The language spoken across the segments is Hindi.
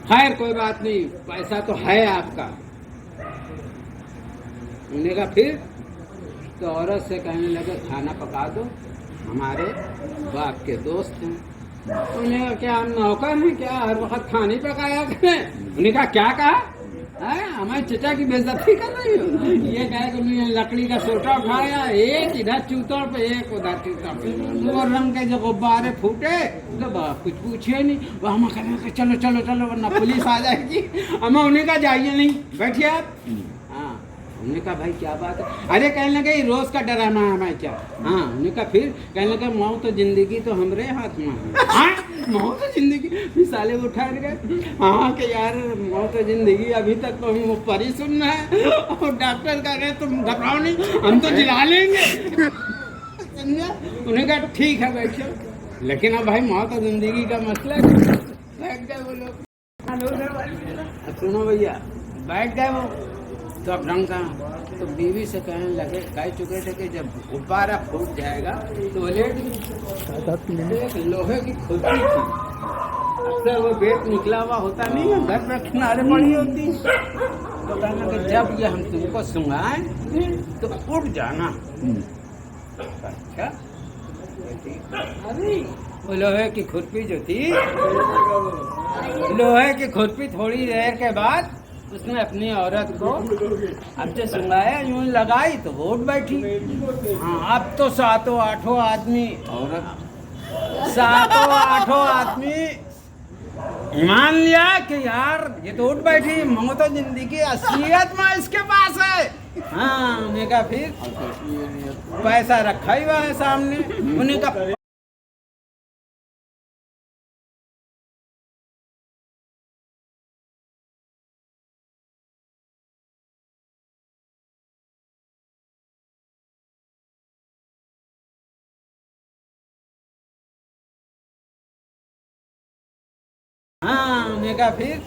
खैर कोई बात नहीं, पैसा तो है आपका। उन्होंने कहा फिर? तो औरत से कहने लगे खाना पका दो, हमारे बाप के दोस्त हैं। उन्होंने कहा क्या हम नौकर हैं क्या, हर वक्त खाने पकाया करें? उन्होंने कहा क्या कहा है, हमारे चचा की बेइज्जती कर रही हो? ये कहे कि उन्होंने लकड़ी का सोटा उठाया, एक इधर चूतड़ पे एक उधर चूतड़ पे, वो रंग के जो गुब्बारे फूटे तो कुछ पूछिए नहीं। वो हम कहने चलो चलो चलो वरना पुलिस आ जाएगी। हम उन्हें कहा जाइए नहीं, बैठिए आप। हाँ, उन्होंने कहा भाई क्या बात है? अरे कहने लगे रोज का डराना है हमें क्या? हाँ, उन्होंने कहा फिर? कहने लगे मौत तो जिंदगी तो हमरे हाथ में है। हाँ, मौत तो जिंदगी? फिर साले वो ठहर गए। हाँ कि यार मौत तो जिंदगी अभी तक तो हम ऊपर ही सुनना है, और डॉक्टर का कहे तुम घबराओ नहीं, हम तो जिला लेंगे। समझा? उन्होंने कहा ठीक है बैठो, लेकिन अब भाई मौत और जिंदगी का मसला है। बैठ गए वो लोग। सुनो भैया, बैठ गए वो तो अब ढंग का। तो बीवी से कहने लगे, कह चुके थे कि जब गुब्बारा फूट जाएगा तो लेट एक लोहे की खुर्सी थी, अक्सर वो बेट निकला हुआ होता नहीं है, घर पर किनारे पड़ी होती। तो कहने लगे जब ये हम तुमको सुंगाएं तो उठ जाना। अच्छा, अरे वो लोहे की खुरपी जो थी, लोहे की खुरपी थोड़ी देर के बाद उसने अपनी औरत को अब जो सुंगाया यूं लगाई तो वो उठ बैठी। हाँ, अब तो सातों आठों आदमी औरत, सातों आठों आदमी मान लिया कि यार ये तो उठ बैठी, मौत तो जिंदगी असलियत में इसके पास है। हाँ, उन्हें कहा फिर? पैसा रखा ही हुआ है सामने। उन्हें कहा हाँ, उन्हें कहा फिर?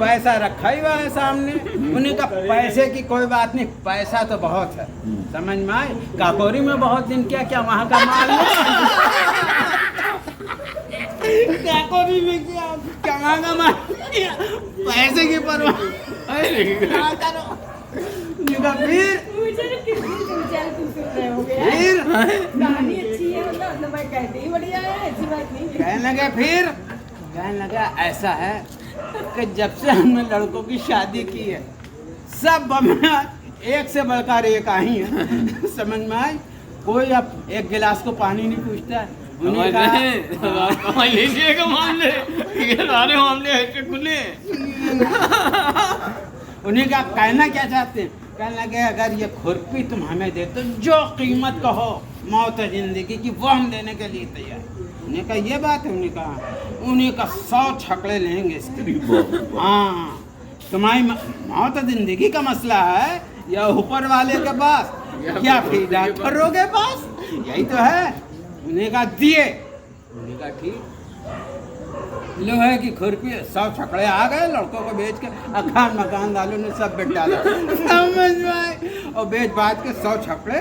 पैसा रखा ही हुआ है सामने। उन्हें कहा पैसे की कोई बात नहीं, पैसा तो बहुत है, समझ में आए? काकोरी में बहुत दिन किया, क्या वहाँ का माल काकोरी में किया, क्या वहाँ का माल, पैसे की परवाह करो। फिर कहने लगे फिर? कहने लगा ऐसा है कि जब से हमने लड़कों की शादी की है सब हमें एक से बढ़कर एक आई है। समझ में आई? कोई अब एक गिलास को पानी नहीं पूछता है। उन्हें कहा लीजिएगा मामले, ये सारे मामले ऐसे खुले। उन्हें कहा कहना क्या चाहते हैं? कहने लगे अगर ये खुरपी तुम हमें दे तो जो कीमत कहो मौत जिंदगी की वो हम देने के लिए तैयार। उन्हें कहा ये बात है? उन्हें कहा 100 छकड़े लेंगे इसके। हाँ, तुम्हारी मौत जिंदगी का मसला है या ऊपर वाले के पास या फिर डॉक्टरों के पास, यही तो है। उन्हें कहा दिए। उन्हें कहा ठीक, लोहे की खुरपी 100 छकड़े आ गए, लड़कों को बेच के अखान मकान वालों ने सब बेच डाला। समझ में आए? और बेच बात के 100 छकड़े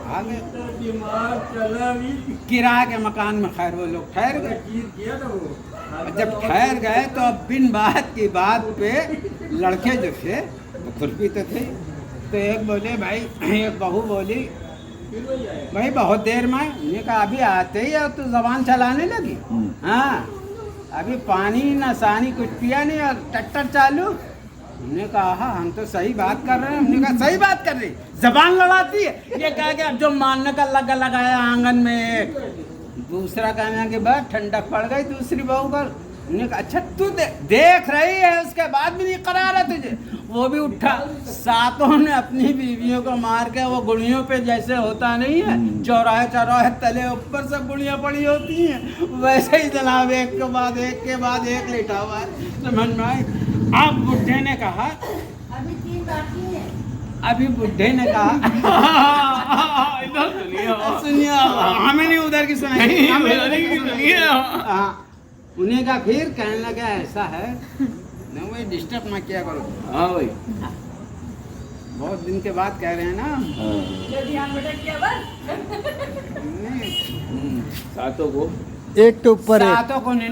आ गए। किराए के मकान में खैर वो लोग ठहर गए। जब ठहर गए तो अब बिन बात की बात पे लड़के जो थे वो खुरपी तो थे, तो एक बोले भाई, एक बहू बोली भाई बहुत देर में। उन्हें कहा अभी आते ही अब तो जबान चलाने लगी। हाँ, अभी पानी ना सानी कुछ पिया नहीं और टट्टर चालू। हमने कहा हाँ हम तो सही बात कर रहे हैं। हमने कहा सही बात कर रही, जबान लड़ाती है। ये कहा कि अब जो मानने का लगाया आंगन में एक, दूसरा कहना कि बस ठंडक पड़ गई दूसरी बहू पर। हमने कहा अच्छा तू देख रही है उसके बाद भी नहीं करार है तुझे? वो भी उठा। सातों ने अपनी बीवियों को मार के, वो गुड़ियों पे जैसे होता नहीं है चौराहे चौराहे तले ऊपर सब गुड़ियाँ पड़ी होती हैं, वैसे ही जनाब एक के बाद एक लेटा हुआ है। समझ में आई? अब बुढ़े ने कहा, अभी 3 बाकी है। अभी बुढ़े ने कहा सुनिए, हमें नहीं उधर की सुनाई। उन्हें कहा फिर? कहने लगा ऐसा है नहीं वही डिस्टर्ब ना किया करो। हाँ भाई, बहुत दिन के बाद कह रहे हैं ना। जो ध्यान भटक गया बस। नहीं, सातों को एक के ऊपर सातों को ने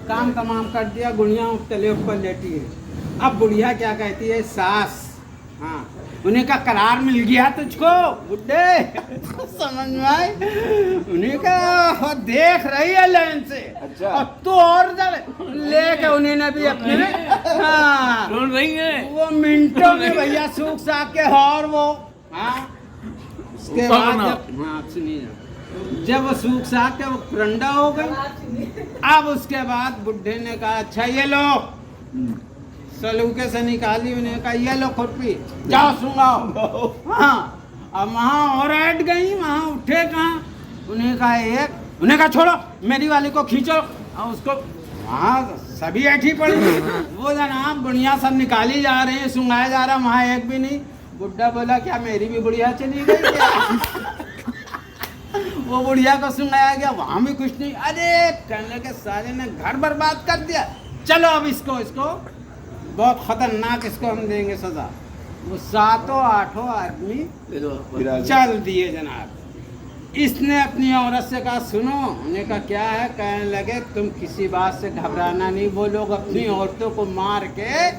काम तमाम कर दिया, गुड़िया तले ऊपर लेटी है। अब बुढ़िया क्या कहती है, सास, हाँ, उन्हें का करार मिल गया तुझको बुड्ढे, समझ में आई? उन्हें का वो देख रही है लाइन से, अच्छा। और तू और लेके उन्हें ने भी अपने, हाँ, सुन रही है वो मिनटों में भैया सूख साख के और वो, हाँ, उसके ऊपर बाद बना। हाँ सुनिए, जब वो सूख साख के वो परंडा हो गई, अब उसके बाद बुढ़े ने कहा अच्छा ये लो, सलूके से निकाली, उन्हें कहा ये लो खुरपी, जाओ सुंगाओ। हाँ, अब वहाँ और ऐड गई, वहाँ उठे कहाँ, उन्हें कहा एक, उन्हें कहा छोड़ो मेरी वाली को खींचो, और उसको वहाँ सभी ऐठी पड़ी, वो जनाब बुढ़िया सब निकाली जा रही है, सुंगाया जा रहा, वहाँ एक भी नहीं। बुढ़ा बोला क्या मेरी भी बुढ़िया चली गई क्या? वो बुढ़िया को सुनाया गया, वहाँ भी कुछ नहीं। अरे कहने के साले ने घर बर्बाद कर दिया, चलो अब इसको बहुत खतरनाक, इसको हम देंगे सजा। वो 7-8 आदमी चल दिए जनाब। इसने अपनी औरत से कहा सुनो, उन्हें कहा क्या है? कहने लगे तुम किसी बात से घबराना नहीं, वो लोग अपनी औरतों को मार के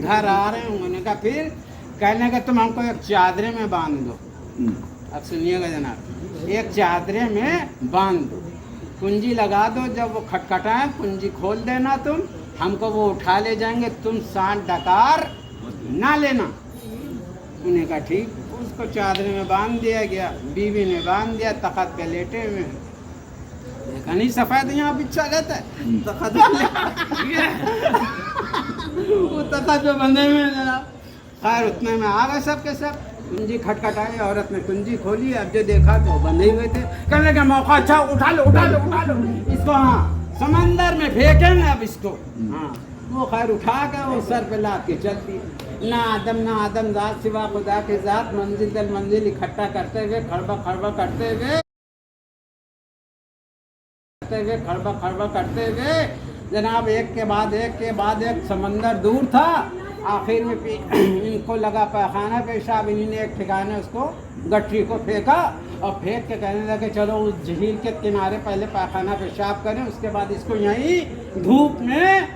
घर आ रहे हैं। उन्होंने कहा फिर? कहने लगे तुम हमको एक चादरे में बांध दो। अब सुनिएगा जनाब, एक चादरे में बांध दो, कुंजी लगा दो, जब वो खटखटाए कुंजी खोल देना, तुम हमको वो उठा ले जाएंगे, तुम सांड डकार ना लेना। उन्हें कहा ठीक। उसको चादरे में बांध दिया गया, बीवी ने बांध दिया, तखत पे लेटे हुए। देखा नहीं सफेद यहाँ बिच्छा रहता है तखत वो तखत पे बंधे हुए हैं जनाब। खैर उतने में आ गए सब के सब, कुंजी खटखटाई, औरत ने कुंजी खोली, अब जो देखा तो बंधे हुए थे। कहने लगे मौका अच्छा, उठा लो इसको, हाँ समंदर में फेंकेंगे अब इसको। हाँ वो खैर उठा के वो सर पे लाद के चलती, ना आदम जात सिवा खुदा के जात, मंजिल दर मंजिल इकट्ठा करते हुए खड़बा करते हुए जनाब एक के बाद एक समंदर दूर था। आखिर में इनको लगा पैखाना पेशाब, इन्हीं ने एक ठिकाने उसको गठरी को फेंका और फेंक के कहने लगे चलो उस झील के किनारे पहले पैखाना पेशाब करें, उसके बाद इसको यहीं धूप में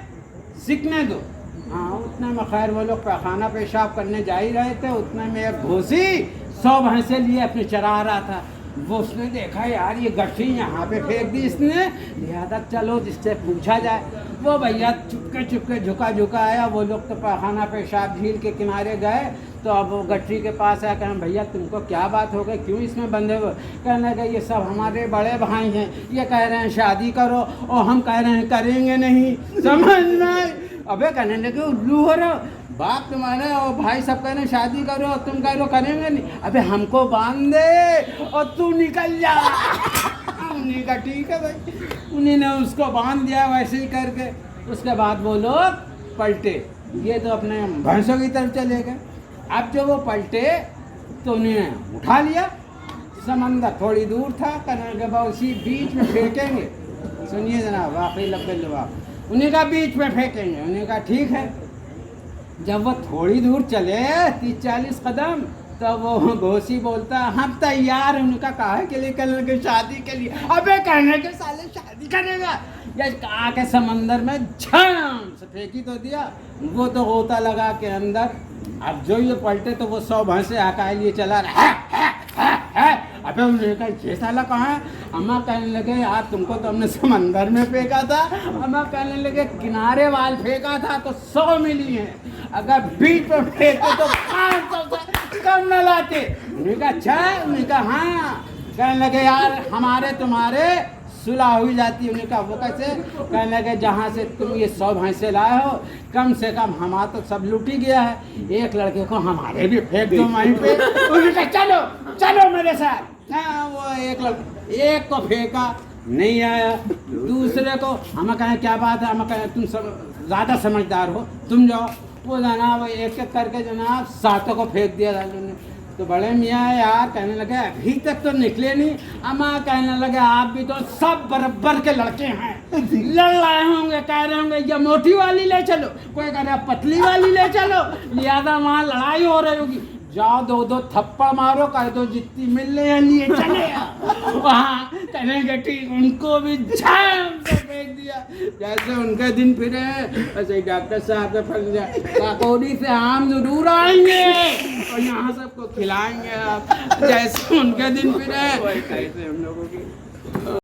सिकने दो। हाँ उतने में खैर वो लोग पैखाना पेशाब करने जा ही रहे थे, उतने में एक घोसी 100 भैंसे लिए अपने चरा रहा था। वो उसने देखा यार ये गठरी यहाँ पे फेंक दी इसने, लिहाजा चलो जिससे पूछा जाए। वो भैया चुपके झुका आया। वो लोग तो पैखाना पेशाब झील के किनारे गए, तो अब वो गठरी के पास आया, कहें भैया तुमको क्या बात हो गई, क्यों इसमें बंधे हुए? कहने लगे ये सब हमारे बड़े भाई हैं, ये कह रहे हैं शादी करो और हम कह रहे हैं करेंगे नहीं, समझ में? अबे कहने लगे उल्लू हो रहे हो, बाप तुम्हारे और भाई सब कह रहे हैं शादी करो और तुम कह रहे हो करेंगे नहीं। अबे हमको बांध दे और तू निकल जा। उन्हीं का ठीक है भाई, उन्हीं ने उसको बांध दिया वैसे ही करके। उसके बाद वो लोग पलटे, ये तो अपने भैंसों की तरफ चले गए। अब जो वो पलटे तो उन्हें उठा लिया, समंदर थोड़ी दूर था, कहने लगे उसी बीच में फेंकेंगे। सुनिए जनाब, वाकई लब्बे जवाब, उन्हीं का बीच में फेंकेंगे। उन्हीं का ठीक है। जब वो थोड़ी दूर चले 30-40 कदम, तो वो घोसी बोलता हम तैयार हैं। उनका काहे के लिए? कहने लगे शादी के लिए। अबे कहने के साले शादी करेगा या कहा के समंदर में छाम से फेंकी तो दिया, वो तो गोता लगा के अंदर। अब जो ये पलटे तो वो 100 भैंसे हकाए लिए चला रहा है। अबे उन्होंने कहा ये साला कहाँ है? अम्मा कहने लगे यार तुमको तो हमने समंदर में फेंका था। अम्मा कहने लगे किनारे वाल फेंका था तो 100 मिली है, अगर बीच में फेंके तो 500 से कम न लाते। उन्होंने कहा अच्छा? उन्होंने कहा हाँ। कहने लगे यार हमारे तुम्हारे सुलह हुई जाती है। उन्होंने कहा वो कैसे? कहने लगे जहाँ से तुम ये 100 भैंसे लाए हो, कम से कम हमारा तो सब लूट ही गया है, एक लड़के को हमारे भी फेंक दो वहीं पे। उन्होंने कहा चलो मेरे साथ। हाँ वो एक को फेंका, नहीं आया। दूसरे को हमें कहें क्या बात है, हमें कहें तुम सब ज़्यादा समझदार हो, तुम जाओ। वो जनाब एक करके जनाब 7 को फेंक दिया ने। तो बड़े मियाँ यार कहने लगे अभी तक तो निकले नहीं। अम्मा कहने लगे आप भी तो सब बराबर के लड़के हैं, लड़ रहे होंगे, कह रहे होंगे ये मोटी वाली ले चलो, कोई कह रहा पतली वाली ले चलो, लिहाजा वहाँ लड़ाई हो रही होगी। जाओ 2-2 थप्पड़ मारो, कह दो जितनी मिल रही है लिए चले आओ। वहाँ कहेंगे ठीक, उनको भी झाम से फेंक दिया। जैसे उनके दिन फिरे वैसे ही डॉक्टर साहब के फंस जाए, काकोरी से आम जरूर आएंगे और यहाँ सबको खिलाएंगे आप। जैसे उनके दिन फिरे वैसे हम लोगों की